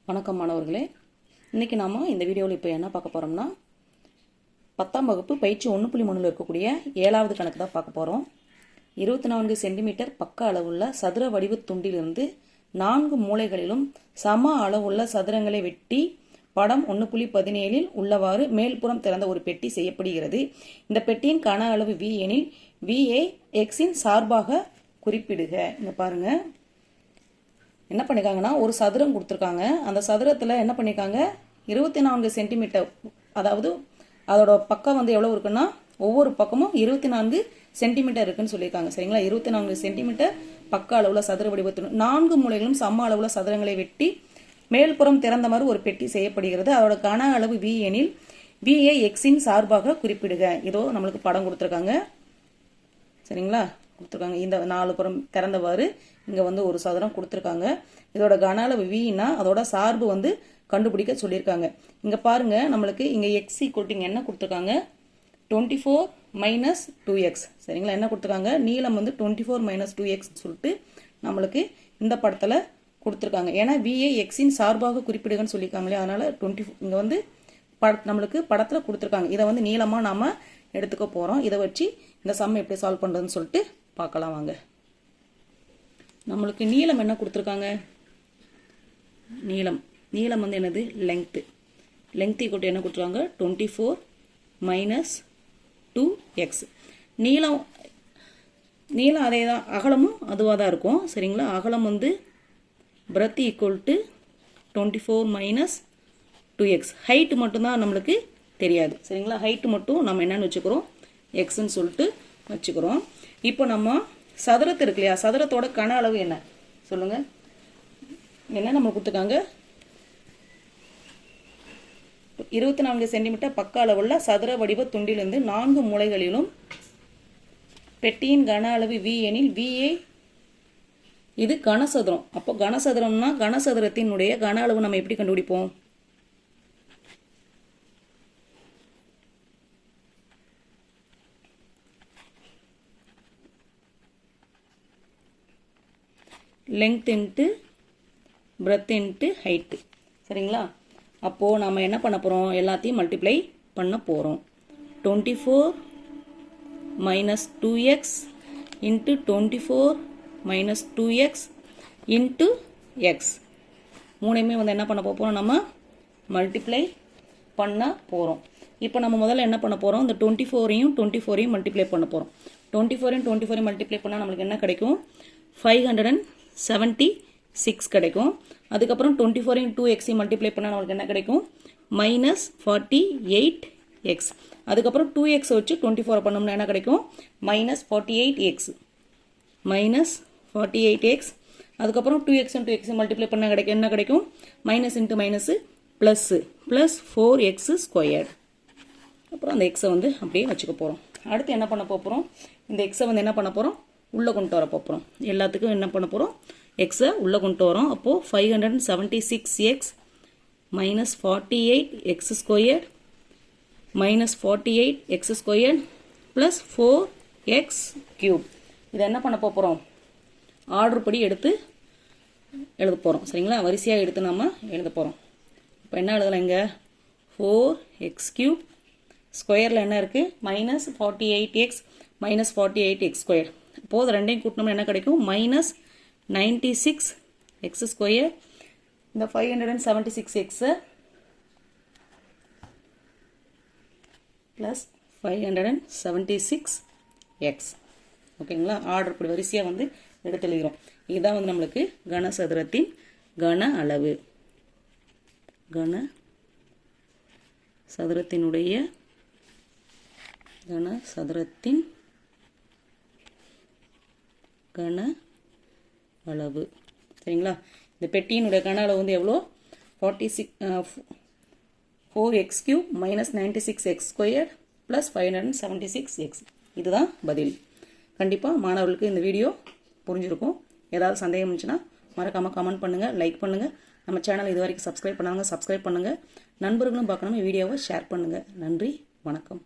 வணக்கம் மாணவர்களே, இன்றைக்கி நாம் இந்த வீடியோவில் இப்போ என்ன பார்க்க போகிறோம்னா 10ஆம் வகுப்பு பயிற்சி 1.3 இருக்கக்கூடிய 7வது கணக்கு தான் பார்க்க போகிறோம். 24 சென்டிமீட்டர் பக்க அளவுள்ள சதுர வடிவ துண்டிலிருந்து 4 மூலைகளிலும் சம அளவுள்ள சதுரங்களை வெட்டி படம் 1.17 உள்ளவாறு மேல்புறம் திறந்த ஒரு பெட்டி செய்யப்படுகிறது. இந்த பெட்டியின் கன அளவு V எனில் Vஐ Xஇன் சார்பாக குறிப்பிடுக. இங்கே பாருங்கள், என்ன பண்ணியிருக்காங்கன்னா ஒரு சதுரம் கொடுத்துருக்காங்க. அந்த சதுரத்தில் என்ன பண்ணியிருக்காங்க, 24 சென்டிமீட்டர், அதாவது அதோட பக்கம் வந்து எவ்வளோ இருக்குன்னா ஒவ்வொரு பக்கமும் 24 சென்டிமீட்டர் இருக்குன்னு சொல்லியிருக்காங்க. சரிங்களா, 24 சென்டிமீட்டர் பக்க அளவில் சதுர வடிவத்தில் 4 மூலைகளும் சம அளவில் சதுரங்களை வெட்டி மேல்புறம் திறந்த மாதிரி ஒரு பெட்டி செய்யப்படுகிறது. அதோட கன அளவு V எனில் Vஐ Xஇன் சார்பாக குறிப்பிடுக. இதோ நம்மளுக்கு படம் கொடுத்துருக்காங்க. சரிங்களா, கொடுத்துருக்காங்க. இந்த 4 புறம் திறந்தவாறு இங்கே வந்து ஒரு சதுரம் கொடுத்துருக்காங்க. இதோட கன அளவு Vனா அதோட சார்பு வந்து கண்டுபிடிக்க சொல்லியிருக்காங்க. இங்கே பாருங்க, நம்மளுக்கு இங்கே X ஈக்குவல் என்ன கொடுத்துருக்காங்க, 24 மைனஸ் 2x. சரிங்களா, என்ன கொடுத்துருக்காங்க, நீளம் வந்து 24 மைனஸ் 2x சொல்லிட்டு நம்மளுக்கு இந்த படத்தில் கொடுத்துருக்காங்க. ஏன்னா Vஐ Xஇன் சார்பாக குறிப்பிடுகன்னு சொல்லியிருக்காங்களே, அதனால 24 இங்கே வந்து நம்மளுக்கு படத்தில் கொடுத்துருக்காங்க. இதை வந்து நீளமாக நாம் எடுத்துக்க போகிறோம். இதை வச்சு இந்த சம் எப்படி சால்வ் பண்ணுறதுன்னு சொல்லிட்டு பார்க்கலாம் வாங்க. நம்மளுக்கு நீளம் என்ன கொடுத்துருக்காங்க, நீளம் வந்து என்னது, லெங்த் ஈக்குவல் என்ன கொடுத்துருக்காங்க, 24 மைனஸ் 2x. நீளம் அதே தான், அகலமும் அதுவாக தான் இருக்கும். சரிங்களா, அகலம் வந்து breadth equal to 24 minus 2x. Height மட்டும்தான் நம்மளுக்கு தெரியாது. சரிங்களா, ஹைட்டு மட்டும் நம்ம என்னன்னு வச்சுக்கிறோம், எக்ஸ்ன்னு சொல்லிட்டு வச்சுக்கிறோம். இப்போ நம்ம சதுரத்து இருக்கு இல்லையா, சதுரத்தோட கன அளவு என்ன சொல்லுங்க, என்ன நம்ம கொடுத்துருக்காங்க, 24 சென்டிமீட்டர் பக்க அளவுள்ள சதுர வடிவ துண்டிலிருந்து 4 மூலைகளிலும் பெட்டியின் கன அளவு V எனில் Vஐ, இது கனசதுரம். அப்போ கனசதுரம்னா கனசதுரத்தினுடைய கன அளவு நம்ம எப்படி கண்டுபிடிப்போம், length into breadth into height. சரிங்களா, அப்போது நம்ம என்ன பண்ண போகிறோம், எல்லாத்தையும் மல்டிப்ளை பண்ண போகிறோம். 24 minus 2x into 24 minus 2x into X. மூணையுமே வந்து என்ன பண்ண போகிறோம், நம்ம மல்டிப்ளை பண்ண போகிறோம். இப்போ நம்ம முதல்ல என்ன பண்ண போகிறோம், இந்த 24ஐயும் மல்டிப்ளை பண்ண போகிறோம். 24ஐயும் மல்டிப்ளை பண்ணால் நம்மளுக்கு என்ன கிடைக்கும், 576 கிடைக்கும். அதுக்கப்புறம் 24ஐயும் 2xஐயும் மல்டிப்ளை பண்ணால் நம்மளுக்கு என்ன கிடைக்கும், மைனஸ் 48x. அதுக்கப்புறம் 2x வச்சு 24 பண்ணோம்னா என்ன கிடைக்கும், மைனஸ் 48x. அதுக்கப்புறம் 2x மல்டிப்ளை பண்ணால் கிடைக்கும் என்ன கிடைக்கும், minus into minus plus 4x square. அப்புறம் அந்த எக்ஸை வந்து அப்படியே வச்சுக்க போகிறோம். அடுத்து என்ன பண்ண போகிறோம், இந்த எக்ஸை வந்து என்ன பண்ண போகிறோம், உள்ளே கொண்டு வர போகிறோம். எல்லாத்துக்கும் என்ன பண்ண போகிறோம், எக்ஸை உள்ளே கொண்டு வரோம். அப்போது 576x minus 48x square minus 48x square plus 4x cube. இதை என்ன பண்ண போகிறோம், ஆர்டர் படி எடுத்து எழுத போகிறோம். சரிங்களா, வரிசையாக எடுத்து நம்ம எழுத போகிறோம். இப்போ என்ன எழுதலாம், இங்கே 4x கியூப் ஸ்கொயரில் என்ன இருக்குது, minus 48x minus 48x square. இப்போது ரெண்டையும் கூட்டினோம்னா என்ன கிடைக்கும், மைனஸ் 96x ஸ்கொயர். இந்த 576x ப்ளஸ் 576x. ஓகேங்களா, ஆர்டர் இப்படி வரிசையாக வந்து எடுத்து எழுதுகிறோம். இதுதான் வந்து நம்மளுக்கு கனசதுரத்தின் கன அளவு. கனசதுரத்தின் கன அளவு. சரிங்களா, இந்த பெட்டியினுடைய கன அளவு வந்து எவ்வளோ, 4x cube minus 96x square plus 576x. இதுதான் பதில். கண்டிப்பாக மாணவர்களுக்கு இந்த வீடியோ புரிஞ்சிருக்கும். ஏதாவது சந்தேகம் இருந்துச்சுன்னா மறக்காமல் கமெண்ட் பண்ணுங்கள், லைக் பண்ணுங்கள். நம்ம சேனல் இது வரைக்கும் சப்ஸ்கிரைப் பண்ணாங்க, சப்ஸ்கிரைப் பண்ணுங்கள். நண்பர்களும் பார்க்கணும், வீடியோவை ஷேர் பண்ணுங்கள். நன்றி, வணக்கம்.